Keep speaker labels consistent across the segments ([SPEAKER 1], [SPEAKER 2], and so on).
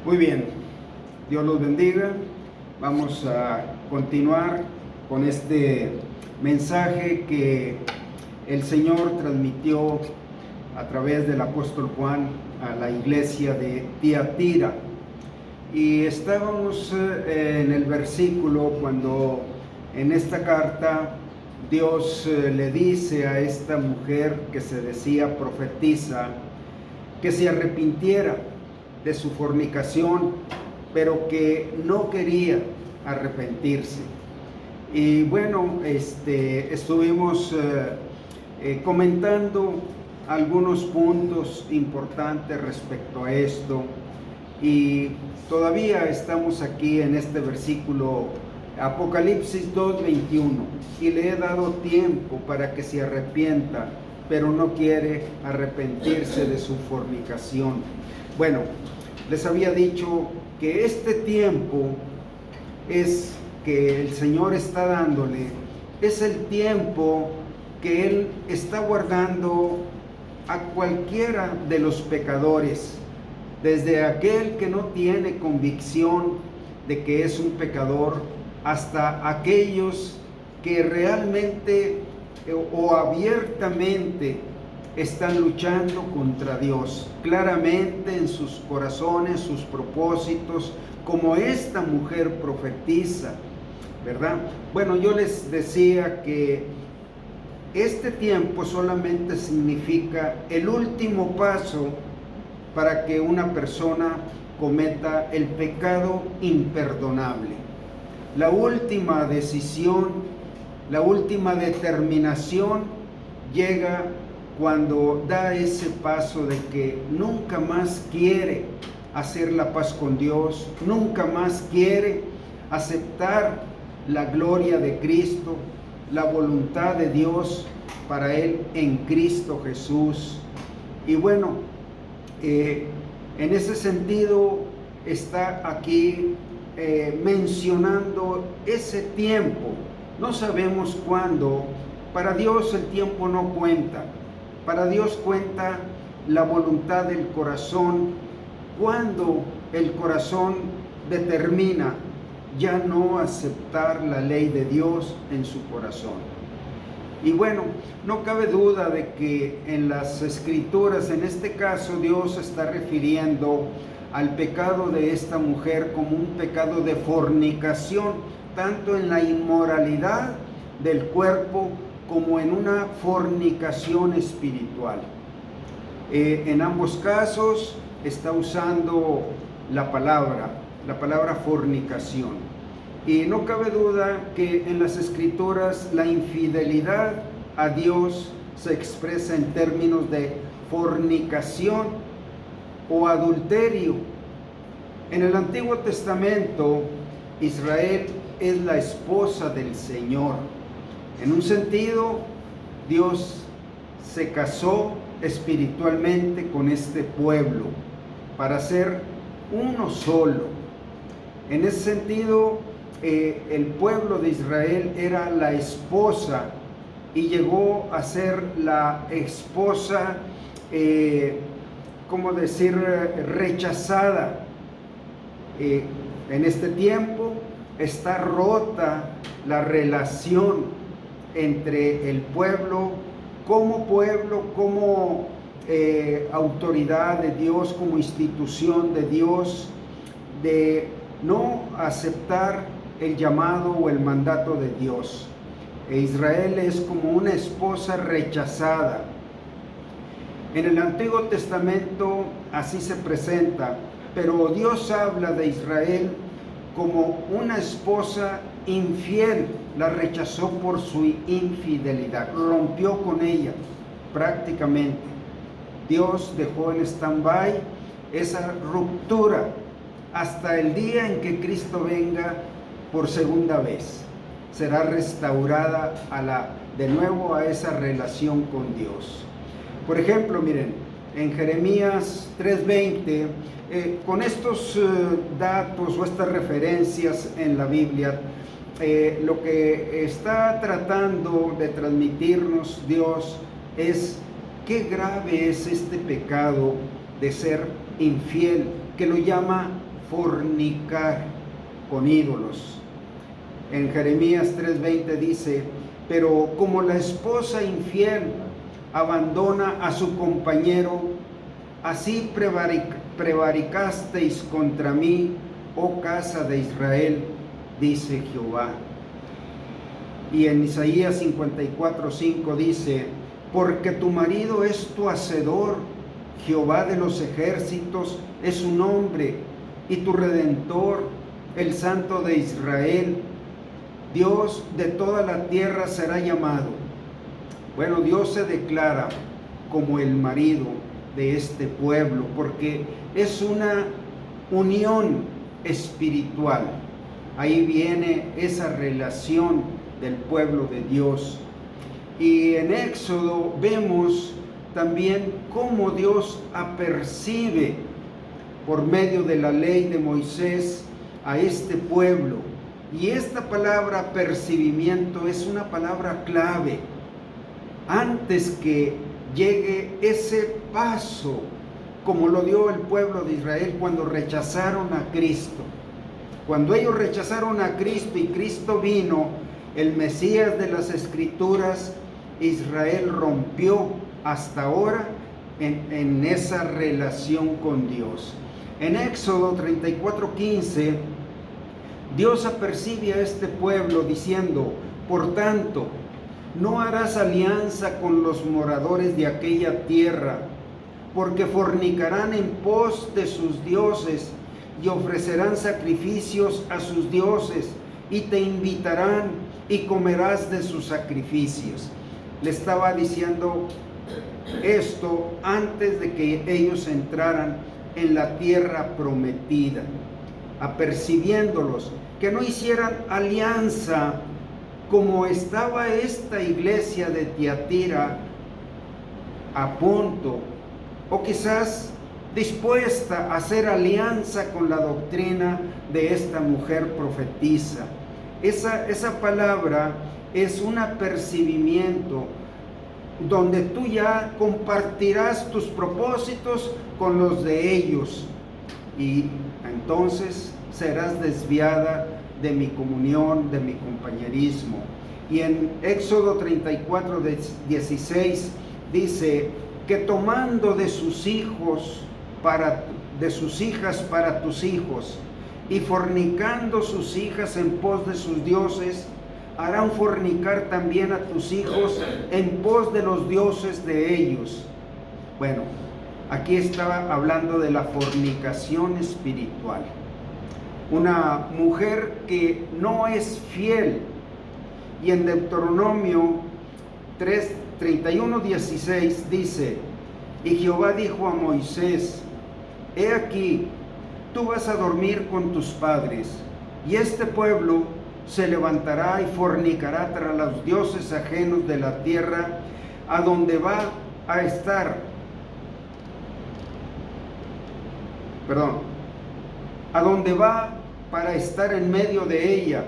[SPEAKER 1] Muy bien, Dios los bendiga. Vamos a continuar con este mensaje que el Señor transmitió a través del apóstol Juan a la iglesia de Tiatira. Y estábamos en el versículo cuando en esta carta Dios le dice a esta mujer que se decía profetisa que se arrepintiera de su fornicación, pero que no quería arrepentirse. Y bueno, estuvimos comentando algunos puntos importantes respecto a esto, y todavía estamos aquí en este versículo Apocalipsis 2:21, y le he dado tiempo para que se arrepienta, pero no quiere arrepentirse de su fornicación. Bueno, les había dicho que este tiempo es que el Señor está dándole, es el tiempo que Él está guardando a cualquiera de los pecadores, desde aquel que no tiene convicción de que es un pecador, hasta aquellos que realmente o abiertamente están luchando contra Dios, claramente en sus corazones, sus propósitos, como esta mujer profetiza, ¿verdad? Bueno, yo les decía que este tiempo solamente significa el último paso para que una persona cometa el pecado imperdonable. La última decisión, la última determinación llega cuando da ese paso de que nunca más quiere hacer la paz con Dios, nunca más quiere aceptar la gloria de Cristo, la voluntad de Dios para él en Cristo Jesús. Y bueno, en ese sentido está aquí mencionando ese tiempo. No sabemos cuándo. Para Dios el tiempo no cuenta. Para Dios cuenta la voluntad del corazón, cuando el corazón determina ya no aceptar la ley de Dios en su corazón. Y bueno, no cabe duda de que en las Escrituras, en este caso, Dios está refiriendo al pecado de esta mujer como un pecado de fornicación, tanto en la inmoralidad del cuerpo como en una fornicación espiritual. En ambos casos está usando la palabra fornicación. Y no cabe duda que en las Escrituras la infidelidad a Dios se expresa en términos de fornicación o adulterio. En el Antiguo Testamento, Israel es la esposa del Señor. En un sentido, Dios se casó espiritualmente con este pueblo para ser uno solo. En ese sentido, el pueblo de Israel era la esposa y llegó a ser la esposa, ¿cómo decir?, rechazada. En este tiempo está rota la relación entre el pueblo, como autoridad de Dios, como institución de Dios, de no aceptar el llamado o el mandato de Dios. Israel es como una esposa rechazada. En el Antiguo Testamento así se presenta, pero Dios habla de Israel como una esposa infiel. La rechazó por su infidelidad, rompió con ella prácticamente. Dios dejó en stand-by esa ruptura hasta el día en que Cristo venga por segunda vez. Será restaurada de nuevo a esa relación con Dios. Por ejemplo, miren, en Jeremías 3:20, con estos datos o estas referencias en la Biblia, lo que está tratando de transmitirnos Dios es qué grave es este pecado de ser infiel, que lo llama fornicar con ídolos. En Jeremías 3:20 dice: pero como la esposa infiel abandona a su compañero, así prevaricasteis contra mí, oh casa de Israel, dice Jehová. Y en Isaías 54:5 dice: porque tu marido es tu hacedor, Jehová de los ejércitos es su nombre, y tu Redentor, el Santo de Israel, Dios de toda la tierra será llamado. Bueno, Dios se declara como el marido de este pueblo, porque es una unión espiritual. Ahí viene esa relación del pueblo de Dios. Y en Éxodo vemos también cómo Dios apercibe por medio de la ley de Moisés a este pueblo. Y esta palabra percibimiento es una palabra clave. Antes que llegue ese paso, como lo dio el pueblo de Israel cuando rechazaron a Cristo. Cuando ellos rechazaron a Cristo y Cristo vino, el Mesías de las Escrituras, Israel rompió hasta ahora en esa relación con Dios. En Éxodo 34:15, Dios apercibe a este pueblo diciendo: por tanto, no harás alianza con los moradores de aquella tierra, porque fornicarán en pos de sus dioses y ofrecerán sacrificios a sus dioses, y te invitarán y comerás de sus sacrificios. Le estaba diciendo esto antes de que ellos entraran en la tierra prometida, apercibiéndolos, que no hicieran alianza como estaba esta iglesia de Tiatira a punto, o quizás dispuesta a hacer alianza con la doctrina de esta mujer profetisa. Esa palabra es un apercibimiento donde tú ya compartirás tus propósitos con los de ellos, y entonces serás desviada de mi comunión, de mi compañerismo. Y en Éxodo 34:16 dice que tomando de sus hijos de sus hijas para tus hijos, y fornicando sus hijas en pos de sus dioses, harán fornicar también a tus hijos en pos de los dioses de ellos. Bueno, aquí estaba hablando de la fornicación espiritual. Una mujer que no es fiel. Y en Deuteronomio 31:16 dice: y Jehová dijo a Moisés: he aquí, tú vas a dormir con tus padres, y este pueblo se levantará y fornicará tras los dioses ajenos de la tierra, a donde va a estar, a donde va para estar en medio de ella,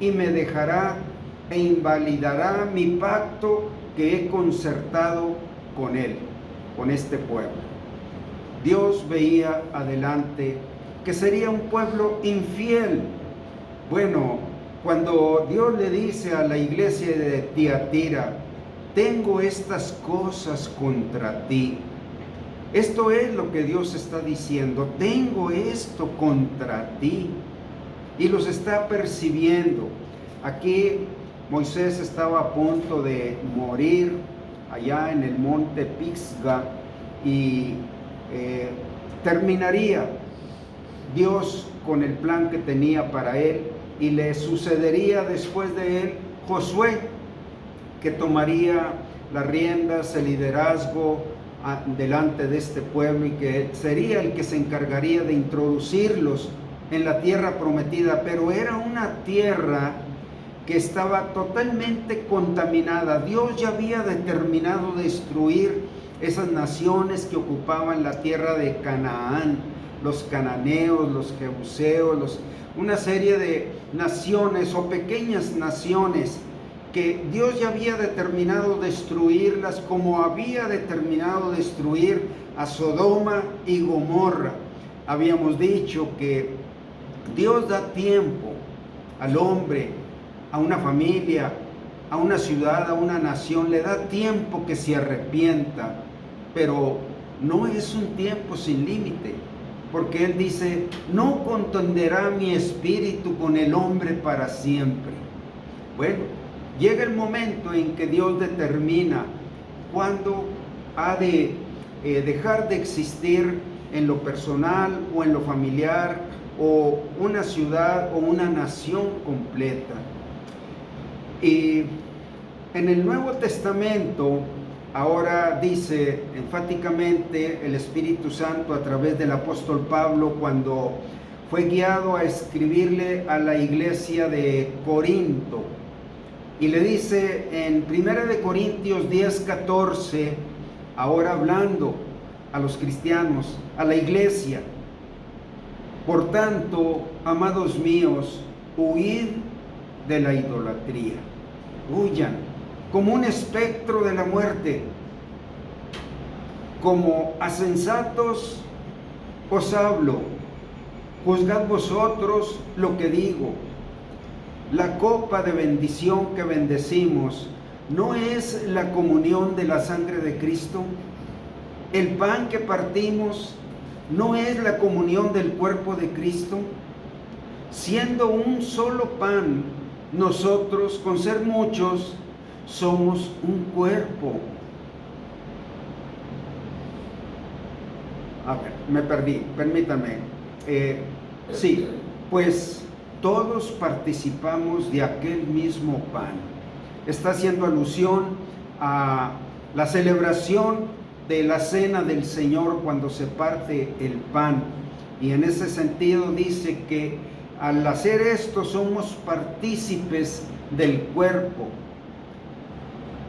[SPEAKER 1] y me dejará e invalidará mi pacto que he concertado con él, con este pueblo. Dios veía adelante que sería un pueblo infiel. Bueno, cuando Dios le dice a la iglesia de Tiatira: tengo estas cosas contra ti, esto es lo que Dios está diciendo: tengo esto contra ti, y los está percibiendo. Aquí Moisés estaba a punto de morir allá en el monte Pisga, y terminaría Dios con el plan que tenía para él, y le sucedería después de él Josué, que tomaría las riendas, el liderazgo delante de este pueblo, y que sería el que se encargaría de introducirlos en la tierra prometida. Pero era una tierra que estaba totalmente contaminada. Dios ya había determinado destruir esas naciones que ocupaban la tierra de Canaán, los cananeos, los jebuseos, una serie de naciones o pequeñas naciones que Dios ya había determinado destruirlas, como había determinado destruir a Sodoma y Gomorra, habíamos dicho que Dios da tiempo al hombre, a una familia, a una ciudad, a una nación, le da tiempo que se arrepienta, pero no es un tiempo sin límite, porque Él dice, no contenderá mi espíritu con el hombre para siempre. Bueno, llega el momento en que Dios determina cuándo ha de dejar de existir en lo personal o en lo familiar, o una ciudad o una nación completa. Y en el Nuevo Testamento ahora dice enfáticamente el Espíritu Santo a través del apóstol Pablo, cuando fue guiado a escribirle a la iglesia de Corinto, y le dice en 1 Corintios 10:14, ahora hablando a los cristianos, a la iglesia: por tanto, amados míos, huid de la idolatría. Huyan, como un espectro de la muerte. Como a sensatos os hablo, juzgad vosotros lo que digo. La copa de bendición que bendecimos, ¿no es la comunión de la sangre de Cristo? El pan que partimos, ¿no es la comunión del cuerpo de Cristo? Siendo un solo pan, nosotros, con ser muchos, somos un cuerpo. A ver, me perdí, permítanme. Sí, pues todos participamos de aquel mismo pan. Está haciendo alusión a la celebración de la cena del Señor cuando se parte el pan. Y en ese sentido dice que al hacer esto somos partícipes del cuerpo.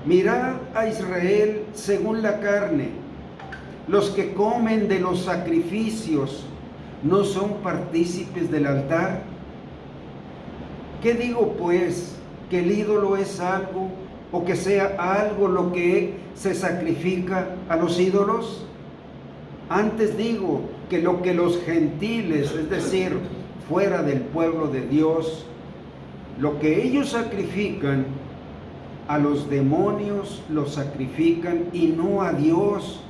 [SPEAKER 1] Mirad a Israel según la carne. Los que comen de los sacrificios, ¿no son partícipes del altar? ¿Qué digo pues? ¿Que el ídolo es algo, o que sea algo lo que se sacrifica a los ídolos? Antes digo que lo que los gentiles, es decir, fuera del pueblo de Dios, lo que ellos sacrifican, a los demonios los sacrifican y no a Dios.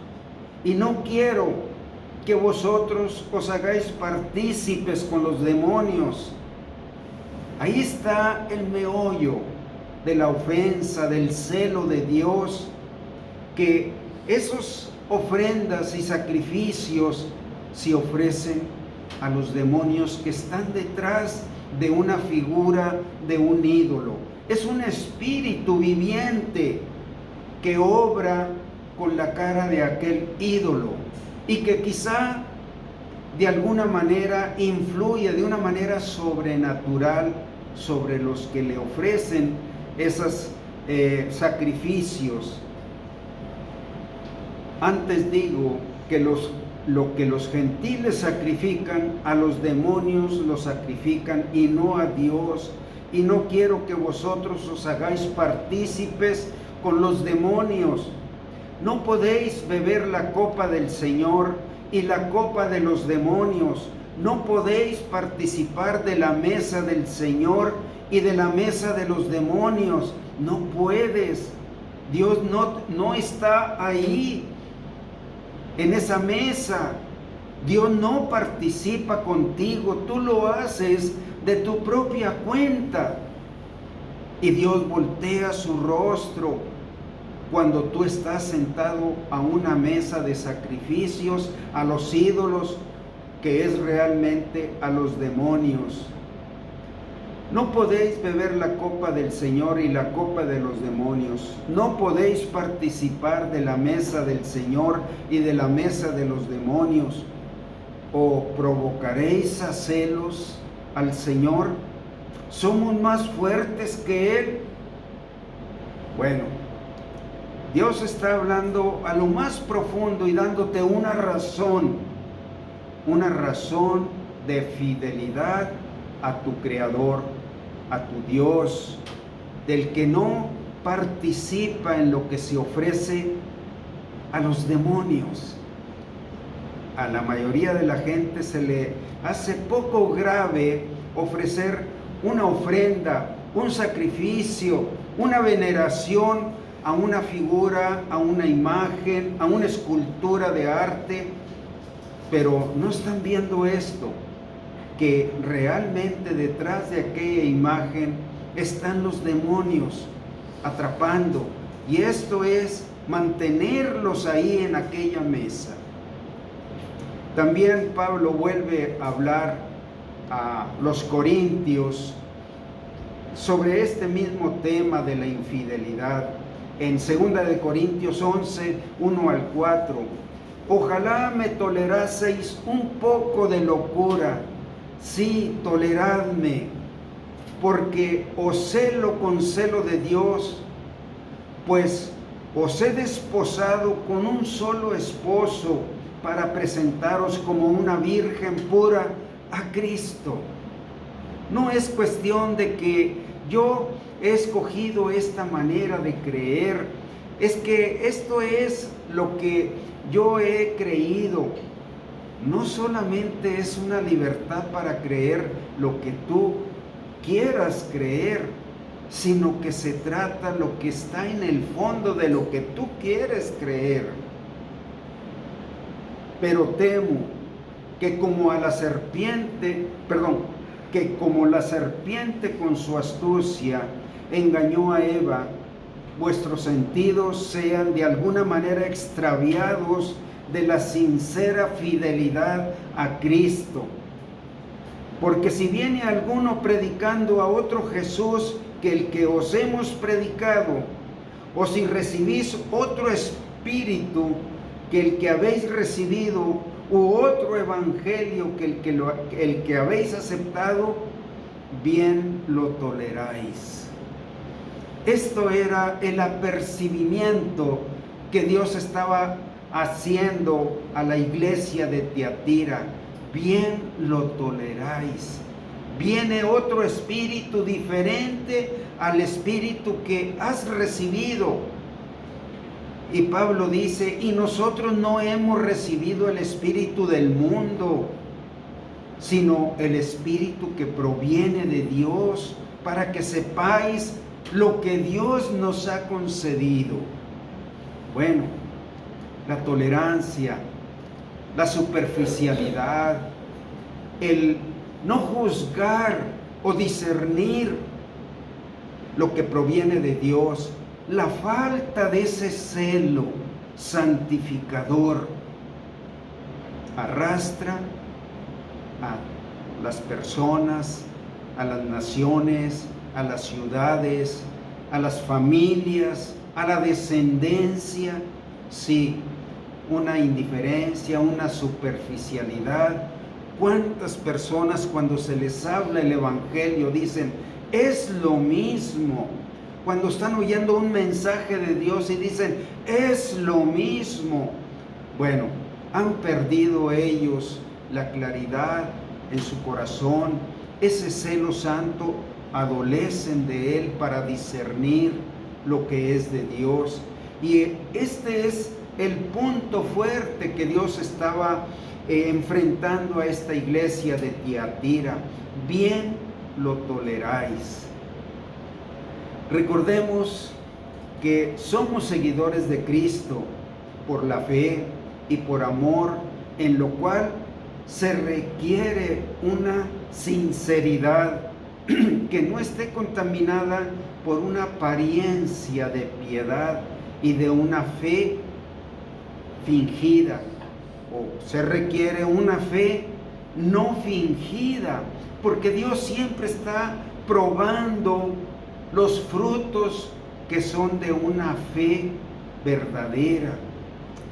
[SPEAKER 1] Y no quiero que vosotros os hagáis partícipes con los demonios. Ahí está el meollo de la ofensa, del celo de Dios, que esos ofrendas y sacrificios se ofrecen a los demonios que están detrás de una figura, de un ídolo. Es un espíritu viviente que obra con la cara de aquel ídolo y que quizá de alguna manera influye de una manera sobrenatural sobre los que le ofrecen esos sacrificios. Antes digo que lo que los gentiles sacrifican, a los demonios los sacrifican y no a Dios. Y no quiero que vosotros os hagáis partícipes con los demonios. No podéis beber la copa del Señor y la copa de los demonios. No podéis participar de la mesa del Señor y de la mesa de los demonios. No puedes. Dios no está ahí, en esa mesa. Dios no participa contigo. Tú lo haces de tu propia cuenta. Y Dios voltea su rostro cuando tú estás sentado a una mesa de sacrificios a los ídolos, que es realmente a los demonios. No podéis beber la copa del Señor y la copa de los demonios. No podéis participar de la mesa del Señor y de la mesa de los demonios. ¿O provocaréis a celos al Señor? ¿Somos más fuertes que Él? Bueno, Dios está hablando a lo más profundo y dándote una razón de fidelidad a tu Creador, a tu Dios, del que no participa en lo que se ofrece a los demonios. a la mayoría de la gente se le hace poco grave ofrecer una ofrenda, un sacrificio, una veneración a una figura, a una imagen, a una escultura de arte, pero no están viendo esto, que realmente detrás de aquella imagen están los demonios atrapando, y esto es mantenerlos ahí en aquella mesa. También Pablo vuelve a hablar a los corintios sobre este mismo tema de la infidelidad. En 2 de Corintios 11, 1 al 4, ojalá me toleraseis un poco de locura, sí, toleradme, porque os celo con celo de Dios, pues os he desposado con un solo esposo para presentaros como una virgen pura a Cristo. No es cuestión de que yo he escogido esta manera de creer, es que esto es lo que yo he creído. No solamente es una libertad para creer lo que tú quieras creer, sino que se trata lo que está en el fondo de lo que tú quieres creer. Pero temo que como la serpiente con su astucia engañó a Eva, vuestros sentidos sean de alguna manera extraviados de la sincera fidelidad a Cristo. Porque si viene alguno predicando a otro Jesús que el que os hemos predicado, o si recibís otro espíritu que el que habéis recibido, u otro evangelio que el que habéis aceptado, bien lo toleráis. Esto era el apercibimiento que Dios estaba haciendo a la iglesia de Tiatira. Bien lo toleráis. Viene otro espíritu diferente al espíritu que has recibido. Y Pablo dice, y nosotros no hemos recibido el espíritu del mundo, sino el espíritu que proviene de Dios, para que sepáis lo que Dios nos ha concedido. Bueno, la tolerancia, la superficialidad, el no juzgar o discernir lo que proviene de Dios, la falta de ese celo santificador arrastra a las personas, a las naciones, a las ciudades, a las familias, a la descendencia. Sí, una indiferencia, una superficialidad. ¿Cuántas personas cuando se les habla el evangelio dicen, es lo mismo? Cuando están oyendo un mensaje de Dios y dicen, es lo mismo. Bueno, han perdido ellos la claridad en su corazón, ese celo santo, adolecen de él para discernir lo que es de Dios. Y este es el punto fuerte que Dios estaba enfrentando a esta iglesia de Tiatira. Bien lo toleráis. Recordemos que somos seguidores de Cristo por la fe y por amor, en lo cual se requiere una sinceridad que no esté contaminada por una apariencia de piedad y de una fe fingida. O se requiere una fe no fingida, porque Dios siempre está probando los frutos que son de una fe verdadera.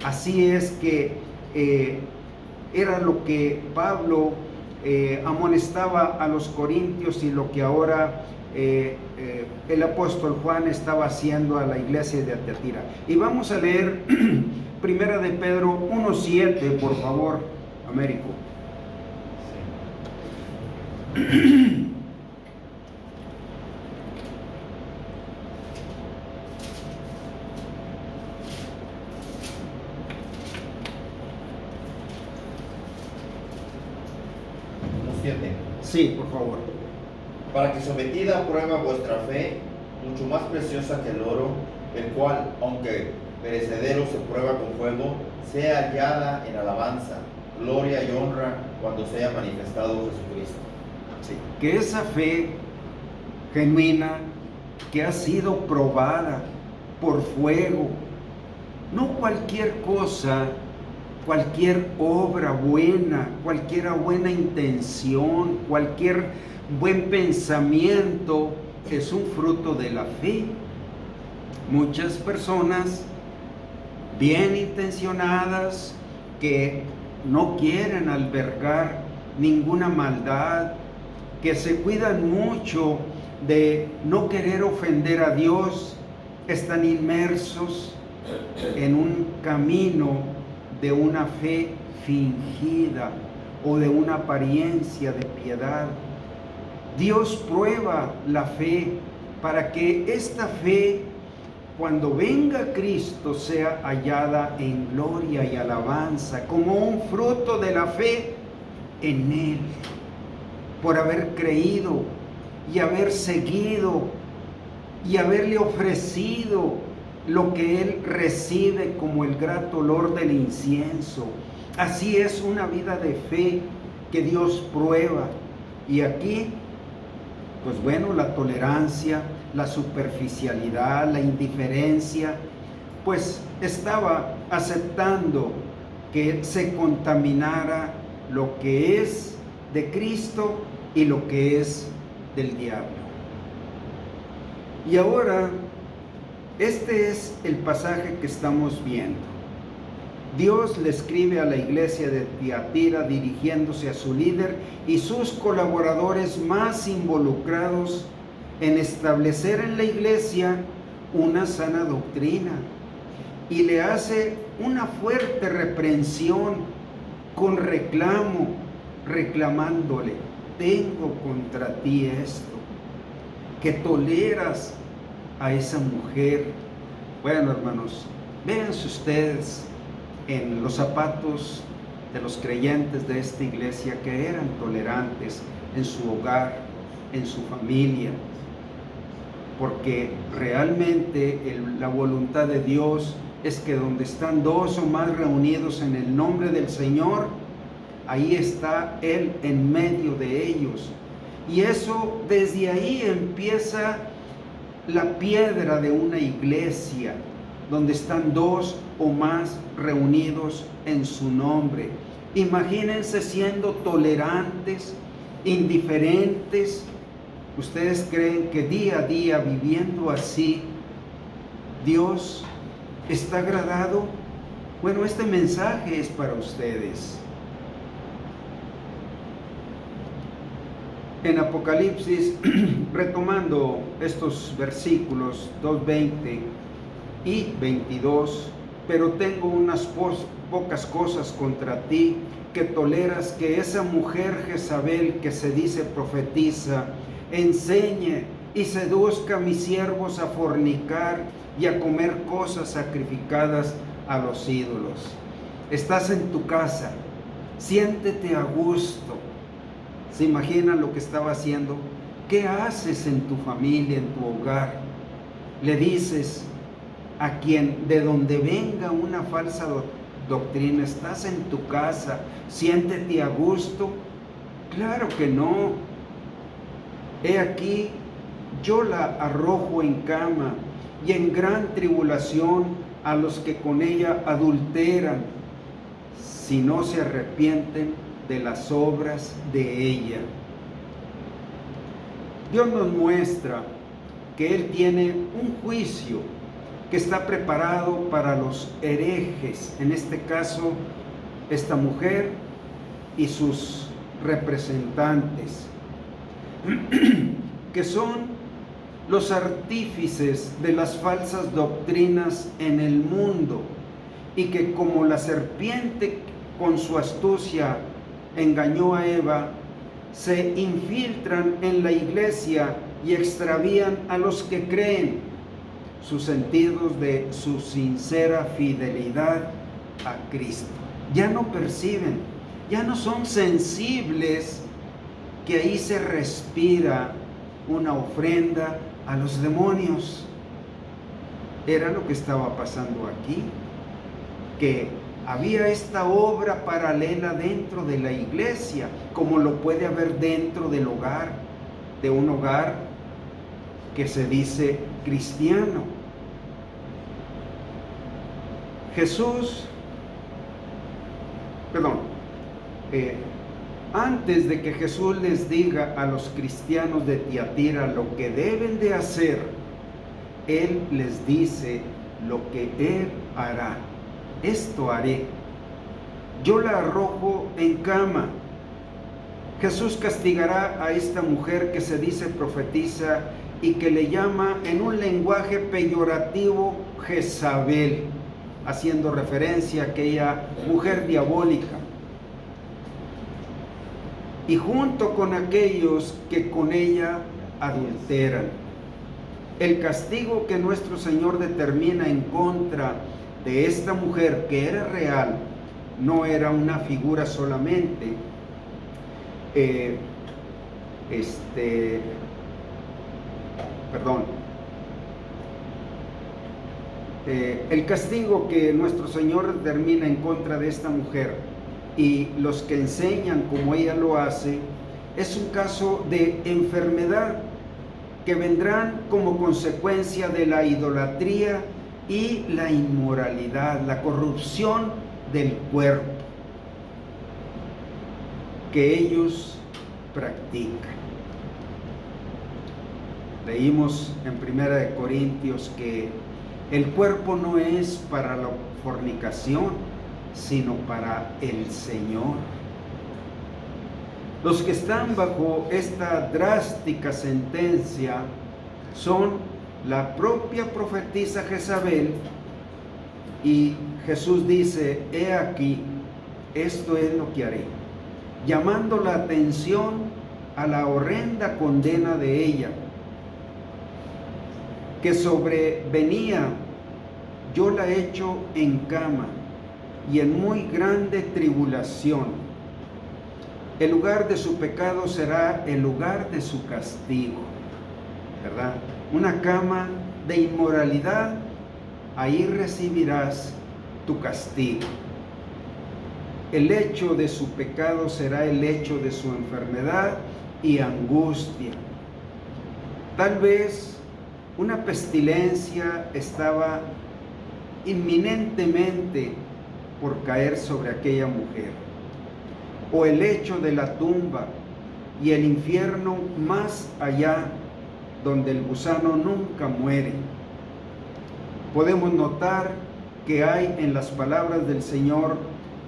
[SPEAKER 1] Así es que era lo que Pablo amonestaba a los corintios y lo que ahora el apóstol Juan estaba haciendo a la iglesia de Tiatira. Y vamos a leer Primera de Pedro 1:7, por favor, Américo.
[SPEAKER 2] 7.
[SPEAKER 1] Sí, por favor.
[SPEAKER 2] Para que sometida a prueba vuestra fe, mucho más preciosa que el oro, el cual, aunque perecedero se prueba con fuego, sea hallada en alabanza, gloria y honra cuando sea manifestado Jesucristo.
[SPEAKER 1] Sí, que esa fe genuina que ha sido probada por fuego, no cualquier cosa, cualquier obra buena, cualquier buena intención, cualquier buen pensamiento es un fruto de la fe. Muchas personas bien intencionadas que no quieren albergar ninguna maldad, que se cuidan mucho de no querer ofender a Dios, están inmersos en un camino de una fe fingida o de una apariencia de piedad. Dios prueba la fe para que esta fe, cuando venga Cristo, sea hallada en gloria y alabanza, como un fruto de la fe en Él, por haber creído y haber seguido y haberle ofrecido lo que Él recibe como el grato olor del incienso. Así es una vida de fe que Dios prueba. Y aquí, pues bueno, la tolerancia, la superficialidad, la indiferencia, pues estaba aceptando que se contaminara lo que es de Cristo y lo que es del diablo. Y ahora, este es el pasaje que estamos viendo. Dios le escribe a la iglesia de Tiatira dirigiéndose a su líder y sus colaboradores más involucrados en establecer en la iglesia una sana doctrina, y le hace una fuerte reprensión con reclamo, reclamándole: tengo contra ti esto, que toleras a esa mujer. Bueno, hermanos, véanse ustedes en los zapatos de los creyentes de esta iglesia, que eran tolerantes en su hogar, en su familia, porque realmente la voluntad de Dios es que donde están dos o más reunidos en el nombre del Señor, ahí está Él en medio de ellos. Y eso, desde ahí empieza la piedra de una iglesia, donde están dos o más reunidos en su nombre. Imagínense siendo tolerantes, indiferentes. ¿Ustedes creen que día a día, viviendo así, Dios está agradado? Bueno, este mensaje es para ustedes. En Apocalipsis, retomando estos versículos 2:20 y 22, pero tengo unas pocas cosas contra ti, que toleras que esa mujer Jezabel, que se dice profetiza, enseñe y seduzca a mis siervos a fornicar y a comer cosas sacrificadas a los ídolos. Estás en tu casa, siéntete a gusto. ¿Se imaginan lo que estaba haciendo? ¿Qué haces en tu familia, en tu hogar? Le dices a quien, de donde venga una falsa doctrina: estás en tu casa, siéntete a gusto. Claro que no. He aquí, yo la arrojo en cama y en gran tribulación a los que con ella adulteran, si no se arrepienten de las obras de ella. Dios nos muestra que Él tiene un juicio que está preparado para los herejes, en este caso esta mujer y sus representantes, que son los artífices de las falsas doctrinas en el mundo, y que, como la serpiente con su astucia engañó a Eva, se infiltran en la iglesia y extravían a los que creen sus sentidos de su sincera fidelidad a Cristo. Ya no perciben, ya no son sensibles que ahí se respira una ofrenda a los demonios. Era lo que estaba pasando aquí, que había esta obra paralela dentro de la iglesia, como lo puede haber dentro del hogar, de un hogar que se dice cristiano. Antes de que Jesús les diga a los cristianos de Tiatira lo que deben de hacer, Él les dice lo que Él hará. Esto haré. Yo la arrojo en cama. Jesús castigará a esta mujer que se dice profetiza y que le llama en un lenguaje peyorativo Jezabel, haciendo referencia a aquella mujer diabólica. Y junto con aquellos que con ella adulteran. El castigo que nuestro Señor determina en contra de esta mujer, que era real, no era una figura solamente. El castigo que nuestro Señor determina en contra de esta mujer y los que enseñan como ella lo hace, es un caso de enfermedad que vendrán como consecuencia de la idolatría y la inmoralidad, la corrupción del cuerpo que ellos practican. Leímos en 1 Corintios que el cuerpo no es para la fornicación, sino para el Señor. Los que están bajo esta drástica sentencia son la propia profetisa Jezabel, y Jesús dice: he aquí, esto es lo que haré, llamando la atención a la horrenda condena de ella, que sobrevenía. Yo la echo en cama y en muy grande tribulación. El lugar de su pecado será el lugar de su castigo, ¿verdad? Una cama de inmoralidad, ahí recibirás tu castigo. El hecho de su pecado será el hecho de su enfermedad y angustia. Tal vez una pestilencia estaba inminentemente por caer sobre aquella mujer, o el hecho de la tumba y el infierno más allá, donde el gusano nunca muere. Podemos notar que hay en las palabras del Señor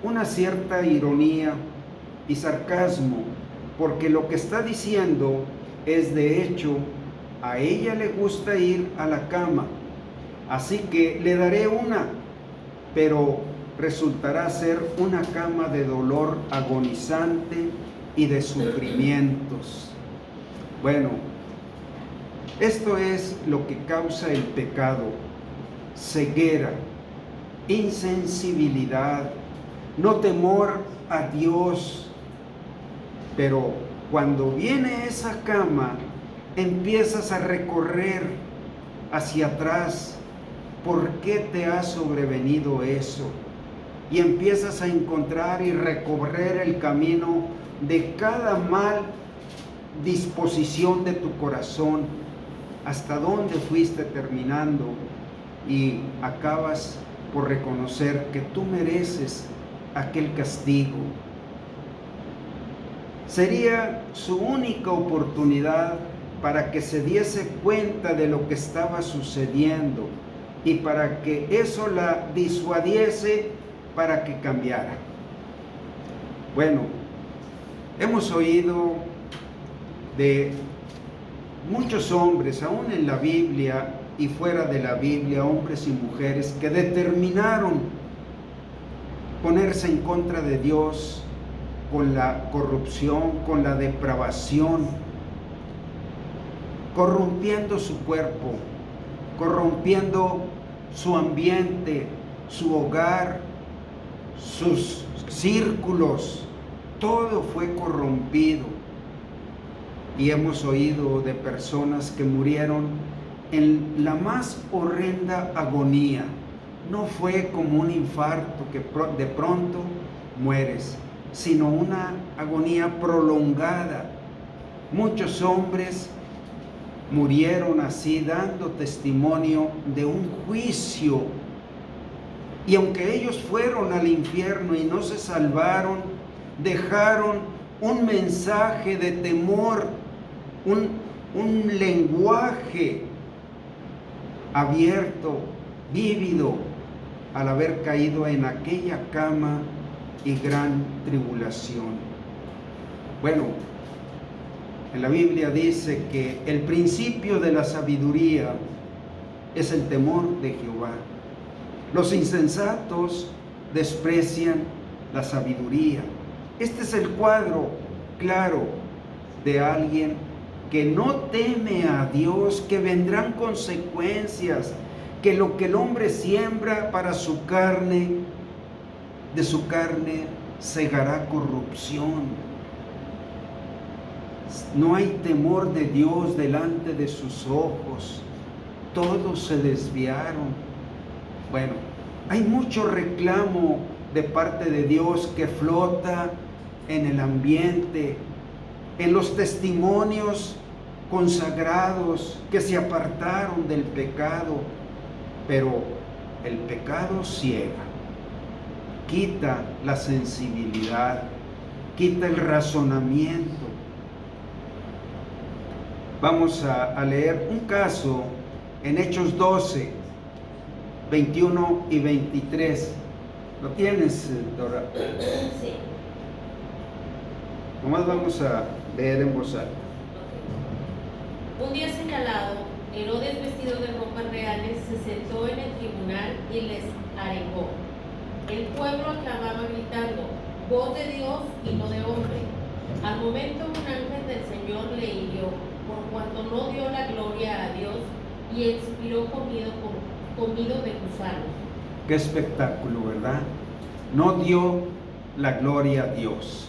[SPEAKER 1] una cierta ironía y sarcasmo, porque lo que está diciendo es, de hecho, a ella le gusta ir a la cama, así que le daré una, pero resultará ser una cama de dolor agonizante y de sufrimientos. Bueno, esto es lo que causa el pecado: ceguera, insensibilidad, no temor a Dios. Pero cuando viene esa cama, empiezas a recorrer hacia atrás. ¿Por qué te ha sobrevenido eso? Y empiezas a encontrar y recorrer el camino de cada mal disposición de tu corazón, hasta dónde fuiste terminando, y acabas por reconocer que tú mereces aquel castigo. Sería su única oportunidad para que se diese cuenta de lo que estaba sucediendo y para que eso la disuadiese, para que cambiara. Bueno, hemos oído de muchos hombres, aún en la Biblia y fuera de la Biblia, hombres y mujeres que determinaron ponerse en contra de Dios con la corrupción, con la depravación, corrompiendo su cuerpo, corrompiendo su ambiente, su hogar, sus círculos. Todo fue corrompido. y hemos oído de personas que murieron en la más horrenda agonía. No fue como un infarto que de pronto mueres, sino una agonía prolongada. Muchos hombres murieron así, dando testimonio de un juicio. Y aunque ellos fueron al infierno y no se salvaron, dejaron un mensaje de temor, un lenguaje abierto, vívido, al haber caído en aquella cama y gran tribulación. Bueno, en la Biblia dice que el principio de la sabiduría es el temor de Jehová. Los insensatos desprecian la sabiduría. Este es el cuadro claro de alguien que no teme a Dios, que vendrán consecuencias, que lo que el hombre siembra para su carne, de su carne segará corrupción. No hay temor de Dios delante de sus ojos. Todos se desviaron. Bueno, hay mucho reclamo de parte de Dios que flota en el ambiente, en los testimonios consagrados que se apartaron del pecado, pero el pecado ciega, quita la sensibilidad, quita el razonamiento. Vamos a leer un caso en Hechos 12, 21 y 23. ¿Lo tienes, Dora?
[SPEAKER 3] Sí.
[SPEAKER 1] Nomás vamos a leer en voz alta.
[SPEAKER 3] Un día señalado, Herodes, vestido de ropas reales, se sentó en el tribunal y les arengó. El pueblo aclamaba gritando: voz de Dios y no de hombre. Al momento un ángel del Señor le hirió, por cuanto no dio la gloria a Dios, y expiró comido de gusanos.
[SPEAKER 1] Qué espectáculo, ¿verdad? No dio la gloria a Dios.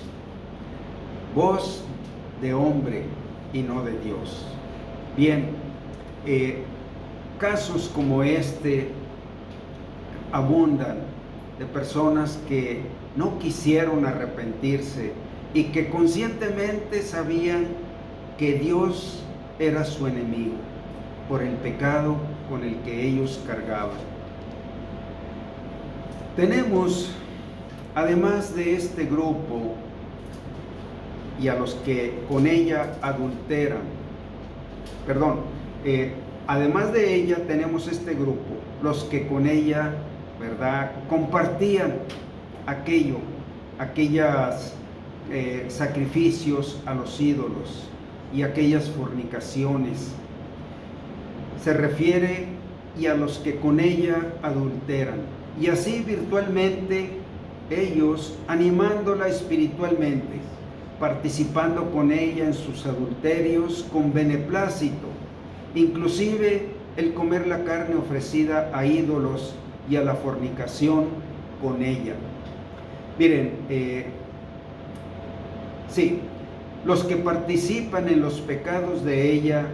[SPEAKER 1] Voz de hombre y no de Dios. Bien, casos como este abundan de personas que no quisieron arrepentirse y que conscientemente sabían que Dios era su enemigo por el pecado con el que ellos cargaban. Tenemos, además de este grupo y a los que con ella adulteran, además de ella tenemos este grupo, los que con ella, ¿verdad?, compartían aquellos sacrificios a los ídolos y aquellas fornicaciones. Se refiere y a los que con ella adulteran, y así virtualmente ellos animándola espiritualmente, participando con ella en sus adulterios con beneplácito, inclusive el comer la carne ofrecida a ídolos y a la fornicación con ella. Miren, los que participan en los pecados de ella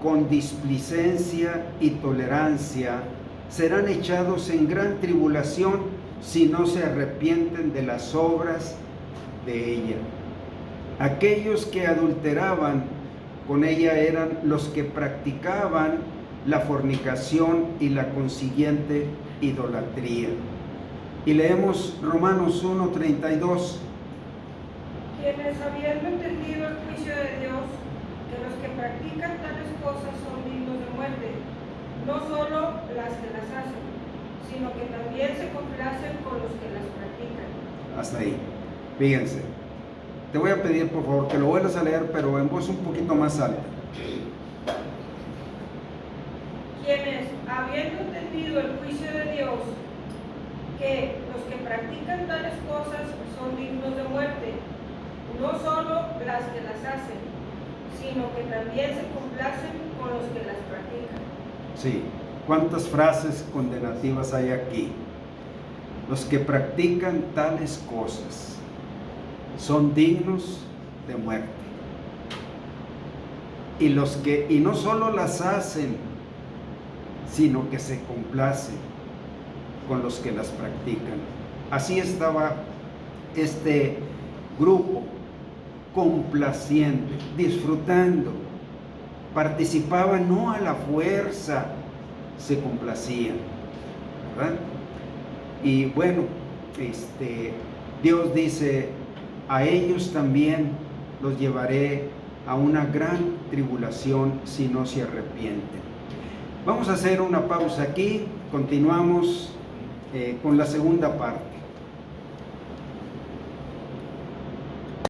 [SPEAKER 1] con displicencia y tolerancia serán echados en gran tribulación si no se arrepienten de las obras de ella. Aquellos que adulteraban con ella eran los que practicaban la fornicación y la consiguiente idolatría. Y leemos Romanos 1:32.
[SPEAKER 4] Quienes, habiendo entendido el juicio de Dios, que los que practican tales cosas son dignos de muerte, no solo las que las hacen, sino que también se complacen con los que las practican.
[SPEAKER 1] Hasta ahí. Fíjense. Te voy a pedir, por favor, que lo vuelvas a leer, pero en voz un poquito más alta.
[SPEAKER 4] Quienes, habiendo entendido el juicio de Dios, que los que practican tales cosas son dignos de muerte, no solo las que las hacen, sino que también se complacen con los que las practican.
[SPEAKER 1] Sí, ¿cuántas frases condenativas hay aquí? Los que practican tales cosas son dignos de muerte. y no solo las hacen, sino que se complacen con los que las practican. Así estaba este grupo, complaciente, disfrutando, participaban no a la fuerza, se complacían, ¿verdad? Y bueno, Dios dice, a ellos también los llevaré a una gran tribulación si no se arrepienten. Vamos a hacer una pausa aquí, continuamos con la segunda parte.